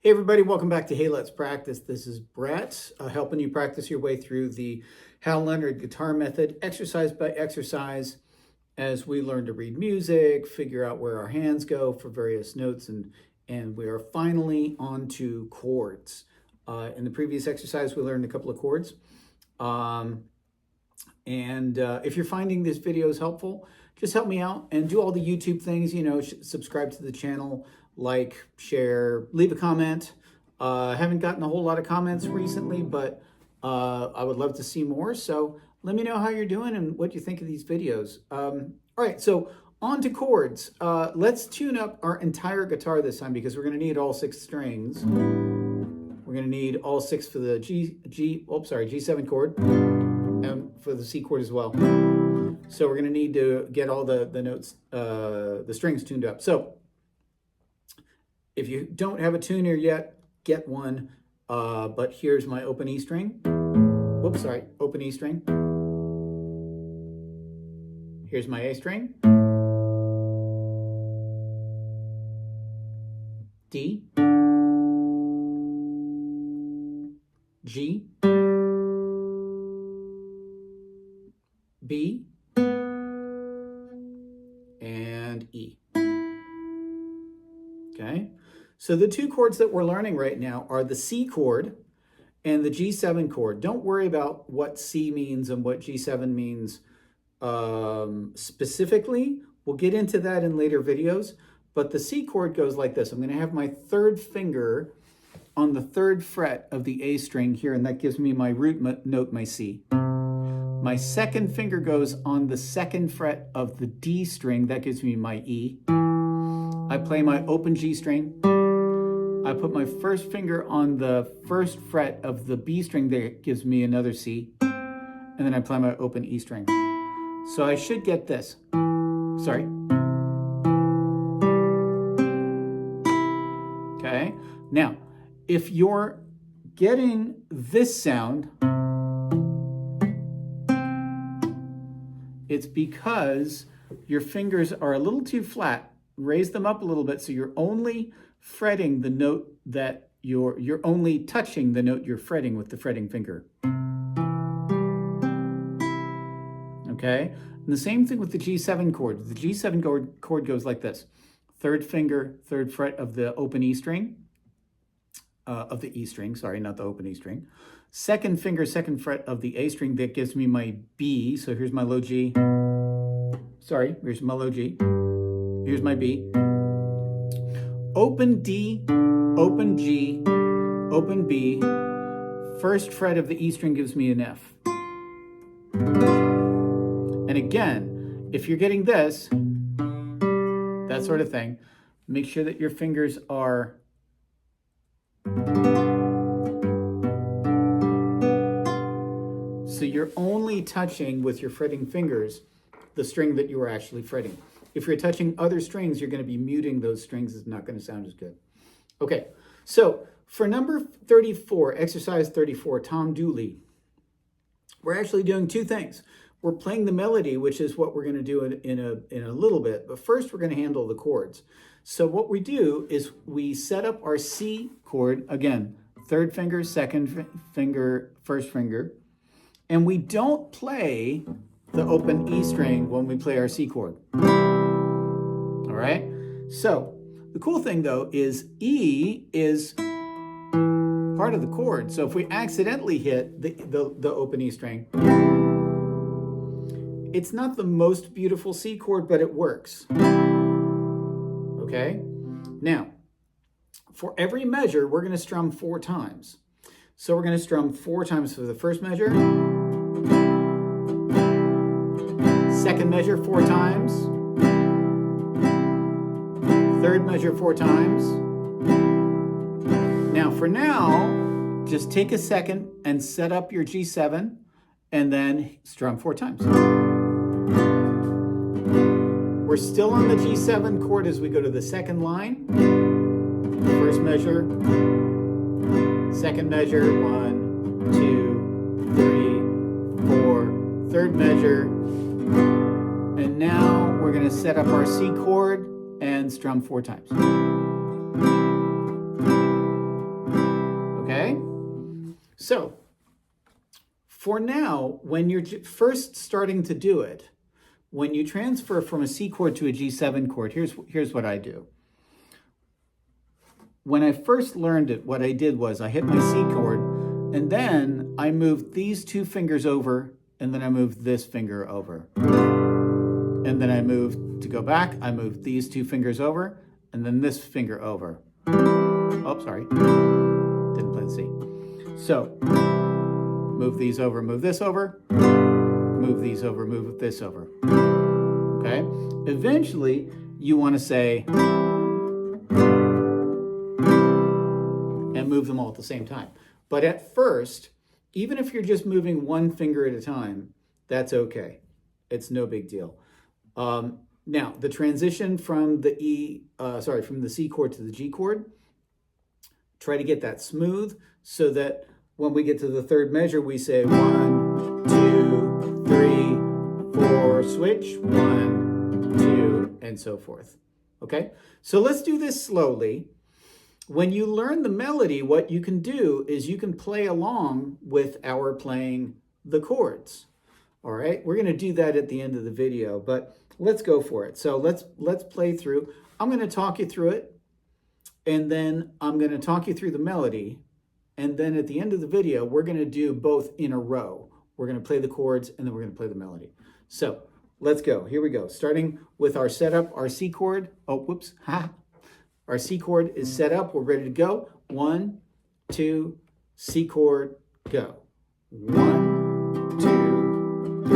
Hey everybody, welcome back to Hey Let's Practice. This is Brett, helping you practice your way through the Hal Leonard guitar method, exercise by exercise, as we learn to read music, figure out where our hands go for various notes, and we are finally on to chords. In the previous exercise, we learned a couple of chords. If you're finding these videos helpful, just help me out and do all the YouTube things, subscribe to the channel, like, share, leave a comment. Haven't gotten a whole lot of comments recently, but I would love to see more. So let me know how you're doing and what you think of these videos. All right, so on to chords. Let's tune up our entire guitar this time because we're going to need all 6 strings. We're going to need all 6 for the G7 chord and for the C chord as well. So we're going to need to get all the notes, the strings tuned up. So if you don't have a tuner yet, get one. But here's my open E string. Open E string. Here's my A string. D. G. B. And E. Okay, so the 2 chords that we're learning right now are the C chord and the G7 chord. Don't worry about what C means and what G7 means specifically. We'll get into that in later videos, but the C chord goes like this. I'm going to have my 3rd finger on the 3rd fret of the A string here, and that gives me my root note, my C. My 2nd finger goes on the 2nd fret of the D string. That gives me my E. I play my open G string. I put my 1st finger on the 1st fret of the B string. That gives me another C. And then I play my open E string. So I should get this. Sorry. Okay. Now, if you're getting this sound, it's because your fingers are a little too flat. Raise them up a little bit so you're only fretting the note that you're only touching the note you're fretting with the fretting finger. Okay? And the same thing with the G7 chord. The G7 chord goes like this. 3rd finger, 3rd fret of the open E string, of the E string, sorry, not the open E string. 2nd finger, 2nd fret of the A string, that gives me my B. So here's my low G. Sorry, here's my low G. Here's my B. Open D, open G, open B. 1st fret of the E string gives me an F. And again, if you're getting this, that sort of thing, make sure that your fingers are so you're only touching with your fretting fingers the string that you are actually fretting. If you're touching other strings, you're going to be muting those strings. It's not going to sound as good. Okay, so for number 34, exercise 34, Tom Dooley, we're actually doing 2 things. We're playing the melody, which is what we're going to do in a little bit. But first, we're going to handle the chords. So what we do is we set up our C chord, again, 3rd finger, 2nd finger, 1st finger. And we don't play the open E string when we play our C chord. All right? So the cool thing, though, is E is part of the chord. So if we accidentally hit the open E string, it's not the most beautiful C chord, but it works. Okay? Now, for every measure, we're going to strum 4 times. So we're going to strum 4 times for the 1st measure, 2nd measure 4 times, 3rd measure 4 times. Now, just take a second and set up your G7 and then strum 4 times. We're still on the G7 chord as we go to the 2nd line. 1st measure, 2nd measure, 1, 2, 3, 4, 3rd measure. And now we're going to set up our C chord and strum 4 times. So for now, when you're first starting to do it, when you transfer from a C chord to a G7 chord, here's what I do. When I first learned it, what I did was I hit my C chord, and then I moved these two fingers over, and then I moved this finger over. And then I moved, to go back, I moved these two fingers over, and then this finger over. Oh, sorry. Didn't play the C. So, move these over, move this over. Move these over, move this over. Okay? Eventually, you want to say, and move them all at the same time. But at first, even if you're just moving one finger at a time, that's okay. It's no big deal. Now, the transition from the from the C chord to the G chord, try to get that smooth so that when we get to the third measure, we say 1, 2, 3, 4, switch, 1, 2, and so forth. Okay? So let's do this slowly. When you learn the melody, what you can do is you can play along with our playing the chords. All right? We're going to do that at the end of the video, but let's go for it. So let's play through. I'm going to talk you through it, and then I'm going to talk you through the melody, and then at the end of the video, we're going to do both in a row. We're going to play the chords, and then we're going to play the melody. So let's go. Here we go. Starting with our setup, our C chord. Oh, whoops. Ha. Our C chord is set up. We're ready to go. 1, 2, C chord, go. 1, 2, 3,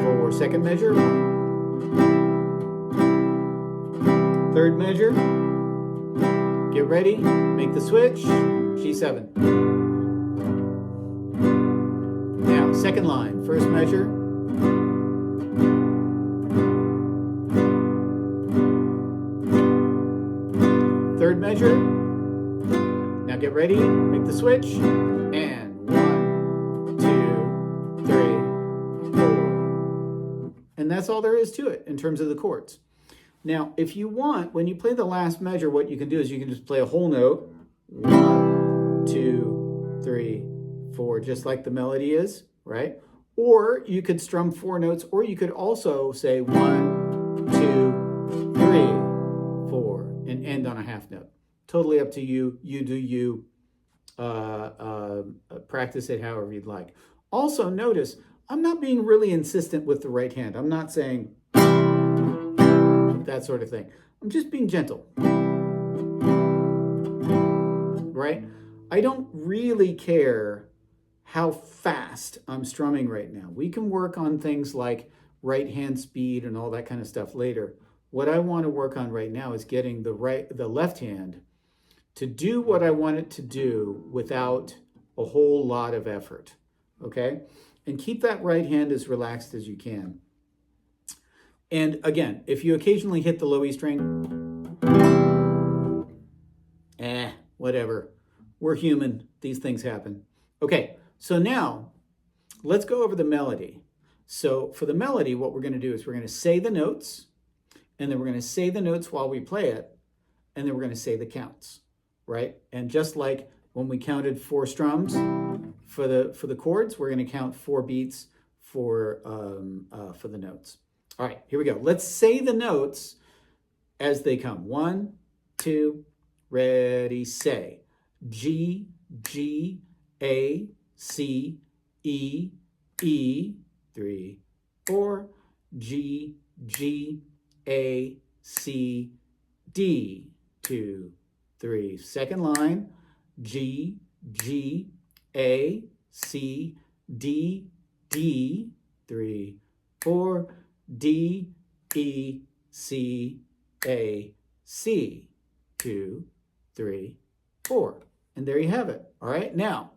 4. Second measure. Third measure. Get ready. Make the switch. G7. Now, second line. First measure. Third measure. Now get ready, make the switch, and 1, 2, 3, 4. And that's all there is to it in terms of the chords. Now, if you want, when you play the last measure, what you can do is you can just play a whole note. 1, 2, 3, 4, just like the melody is, right? Or you could strum 4 notes, or you could also say 1, 2, 3. 4, and end on a half note. Totally up to you. You do you. Practice it however you'd like. Also, notice, I'm not being really insistent with the right hand. I'm not saying that sort of thing. I'm just being gentle. Right? I don't really care how fast I'm strumming right now. We can work on things like right hand speed and all that kind of stuff later. What I want to work on right now is getting the left hand to do what I want it to do without a whole lot of effort, okay? And keep that right hand as relaxed as you can. And again, if you occasionally hit the low E string, whatever. We're human. These things happen. Okay, so now let's go over the melody. So for the melody, what we're going to do is we're going to say the notes, and then we're going to say the notes while we play it, and then we're going to say the counts, right? And just like when we counted 4 strums for the chords, we're going to count 4 beats for the notes. All right, here we go. Let's say the notes as they come. 1, 2, ready, say. G, G, A, C, E, E, 3, 4, G, G, A, C, D, 2, 3. Second line, G, G, A, C, D, D, 3, 4, D, E, C, A, C, 2, 3, 4. And there you have it. All right, now,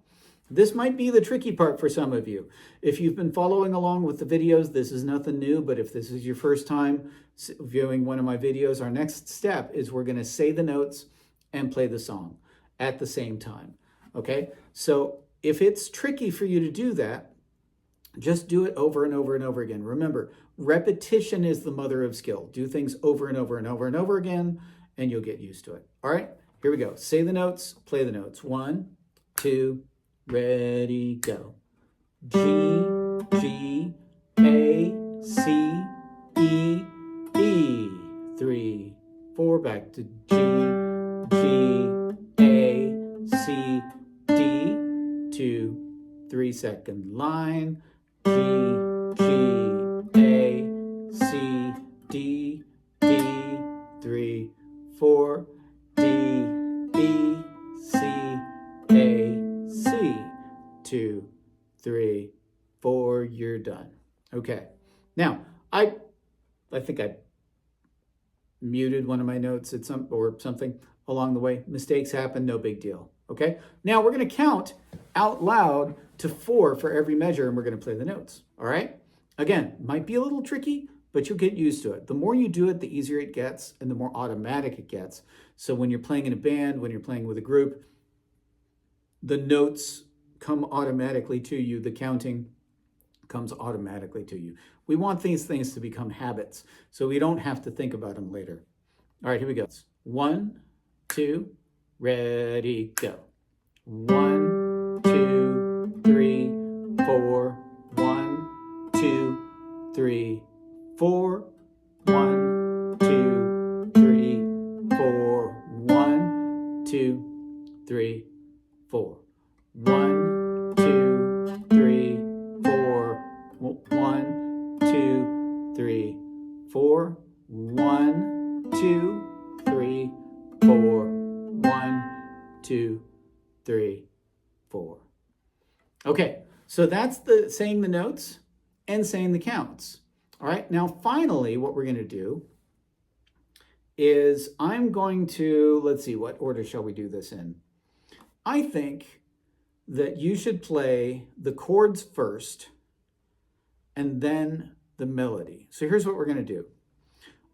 this might be the tricky part for some of you. If you've been following along with the videos, this is nothing new, but if this is your first time viewing one of my videos, our next step is we're going to say the notes and play the song at the same time, okay? So if it's tricky for you to do that, just do it over and over and over again. Remember, repetition is the mother of skill. Do things over and over and over and over again, and you'll get used to it. All right, here we go. Say the notes, play the notes. 1, 2, ready, go. G, G, A, C, E, E. 3, 4, back to G, G, A, C, D. 2, 3 second line. G, G, A, C, D, D. 3, 4, D, E, C, A, C. 2, 3, 4. You're done. Okay. Now, I think I muted one of my notes at something along the way. Mistakes happen, no big deal. Okay. Now we're going to count out loud to 4 for every measure, and we're going to play the notes. All right. Again, might be a little tricky, but you'll get used to it. The more you do it, the easier it gets and the more automatic it gets. So when you're playing in a band, when you're playing with a group, the notes come automatically to you. The counting comes automatically to you. We want these things to become habits so we don't have to think about them later. All right, here we go. 1, 2, ready, go. 1, 2, 3, 4. 1, 2, 3, 4. 1, 2, 3, 4. 1, 2, 3, 4. 1, 2, 3, 4. 1, 2, 3, 4. 1, 2, 3, 4. 1, 2, 3, 4. Okay, so that's the saying the notes and saying the counts. All right, now finally what we're going to do is I'm going to, let's see, what order shall we do this in? I think that you should play the chords first and then the melody. So here's what we're going to do.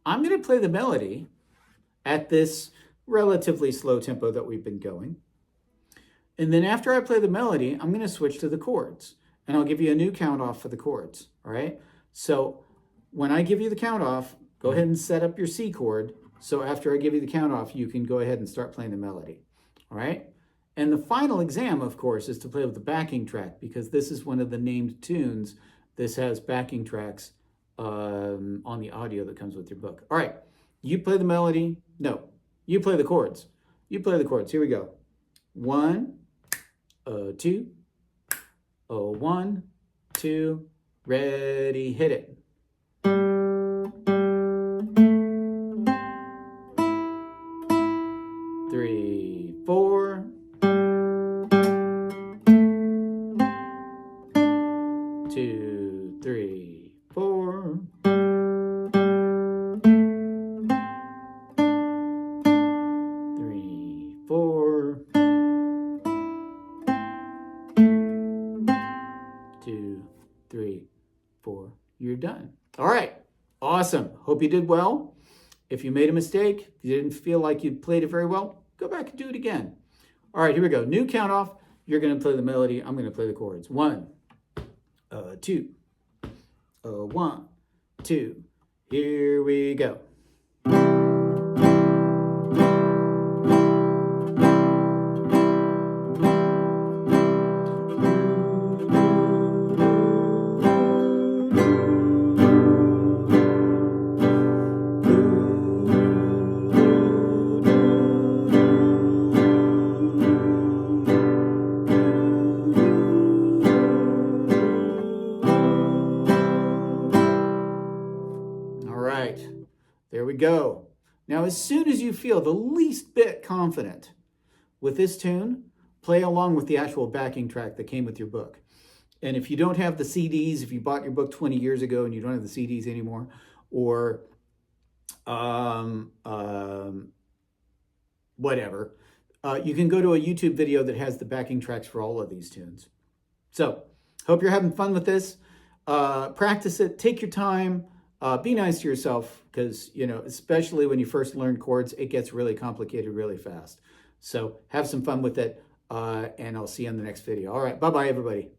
I'm going to play the melody at this relatively slow tempo that we've been going. And then after I play the melody, I'm going to switch to the chords. And I'll give you a new count off for the chords. All right? So when I give you the count off, go ahead and set up your C chord. So after I give you the count off, you can go ahead and start playing the melody. All right? And the final exam, of course, is to play with the backing track, because this is one of the named tunes. This has backing tracks on the audio that comes with your book. All right, you play the melody. No, you play the chords. You play the chords. Here we go. 1, 2, 1, 2, ready, hit it. 3, 4. 2, 3, 4. 3, 4. 2, 3, 4. You're done. All right. Awesome. Hope you did well. If you made a mistake, if you didn't feel like you played it very well, go back and do it again. All right, here we go. New count off. You're going to play the melody. I'm going to play the chords. 1, 2, 1, 2. Here we go. There we go. Now, as soon as you feel the least bit confident with this tune, play along with the actual backing track that came with your book. And if you don't have the CDs, if you bought your book 20 years ago and you don't have the CDs anymore, or whatever, you can go to a YouTube video that has the backing tracks for all of these tunes. So, hope you're having fun with this. Practice it. Take your time. Be nice to yourself, because, you know, especially when you first learn chords, it gets really complicated really fast. So have some fun with it, and I'll see you in the next video. All right, bye-bye, everybody.